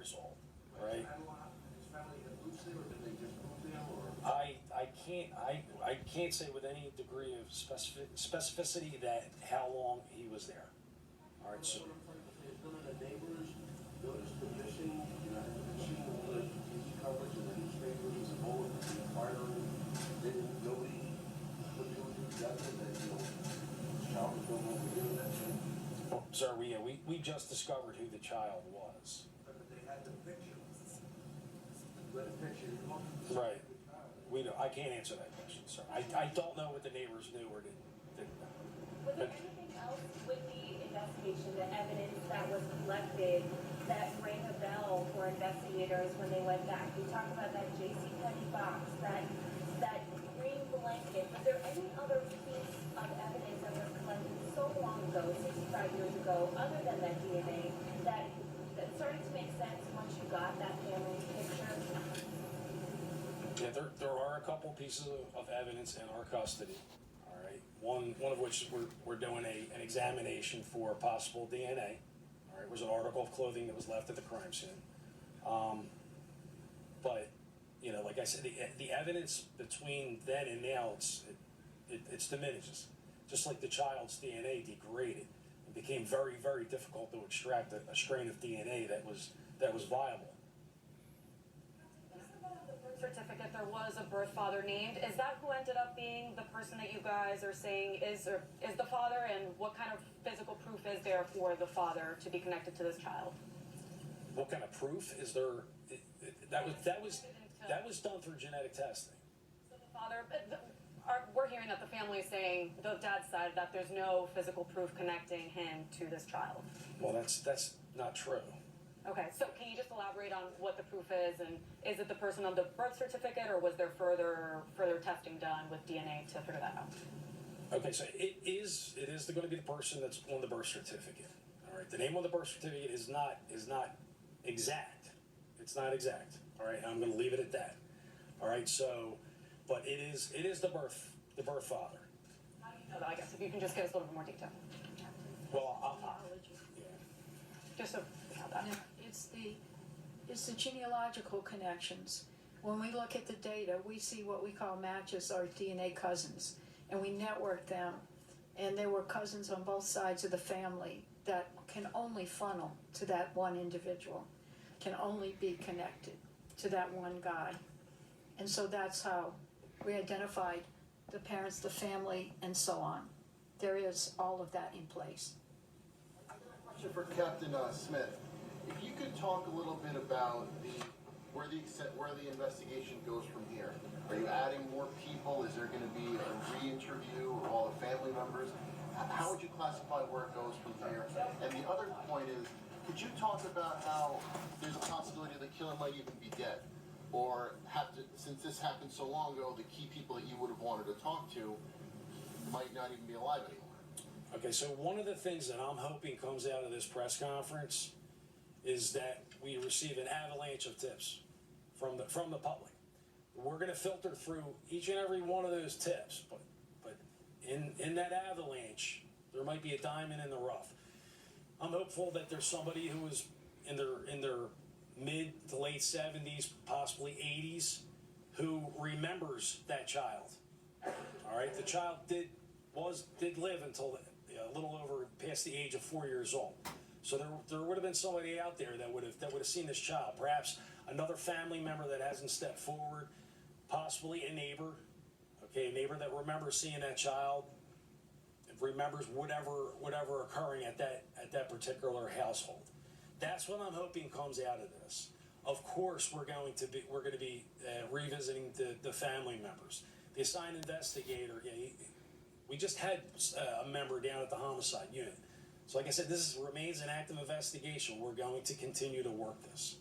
years old, right? His family had moved there, or did they just move there, or? I can't say with any degree of specificity that how long he was there. All right, so. None of the neighbors noticed the missing, the missing all the TV coverage and the newspapers and all of the inquiry. Didn't nobody put two and two together that, this child was going over here, that's it? Well, sir, we just discovered who the child was. But they had the picture. Where the picture. Right. I can't answer that question, sir. I don't know what the neighbors knew or didn't know. Was there anything else with the investigation, the evidence that was collected that rang a bell for investigators when they went back? You talked about that JCPenney box, that green blanket. Was there any other piece of evidence that was collected so long ago, 65 years ago, other than that DNA, that started to make sense once you got that family picture? Yeah, there are a couple pieces of evidence in our custody. All right, one of which we're doing an examination for possible DNA. All right, it was an article of clothing that was left at the crime scene. But like I said, the evidence between then and now it's diminishes. Just like the child's DNA degraded, it became very, very difficult to extract a strain of DNA that was viable. Certificate there was a birth father named. Is that who ended up being the person that you guys are saying is the father, and what kind of physical proof is there for the father to be connected to this child? What kind of proof is there? That was done through genetic testing. So the father, we're hearing that the family is saying, the dad's side, that there's no physical proof connecting him to this child. Well, that's not true. Okay, so can you just elaborate on what the proof is, and is it the person on the birth certificate, or was there further testing done with DNA to figure that out? Okay, so it is going to be the person that's on the birth certificate. All right, the name on the birth certificate is not exact. It's not exact. All right, I'm going to leave it at that. All right, so, but it is the birth father. How do you know that? I guess if you can just give us a little bit more detail. Well, yeah. Just so we have that. No, it's the genealogical connections. When we look at the data, we see what we call matches or DNA cousins, and we network them. And there were cousins on both sides of the family that can only funnel to that one individual, can only be connected to that one guy. And so that's how we identified the parents, the family, and so on. There is all of that in place. Question for Captain Smith. If you could talk a little bit about where the investigation goes from here. Are you adding more people? Is there going to be a re-interview of all the family members? How would you classify where it goes from here? And the other point is, could you talk about how there's a possibility the killer might even be dead? Or since this happened so long ago, the key people that you would have wanted to talk to might not even be alive anymore? Okay, so one of the things that I'm hoping comes out of this press conference is that we receive an avalanche of tips from the public. We're going to filter through each and every one of those tips, but in that avalanche, there might be a diamond in the rough. I'm hopeful that there's somebody who is in their mid to late 70s, possibly 80s, who remembers that child. All right, the child did live until a little over past the age of 4 years old. So there would have been somebody out there that would have seen this child. Perhaps another family member that hasn't stepped forward, possibly a neighbor. Okay, a neighbor that remembers seeing that child, remembers whatever occurring at that particular household. That's what I'm hoping comes out of this. Of course, we're going to be revisiting the family members. The assigned investigator. We just had a member down at the homicide unit. So like I said, this remains an active investigation. We're going to continue to work this.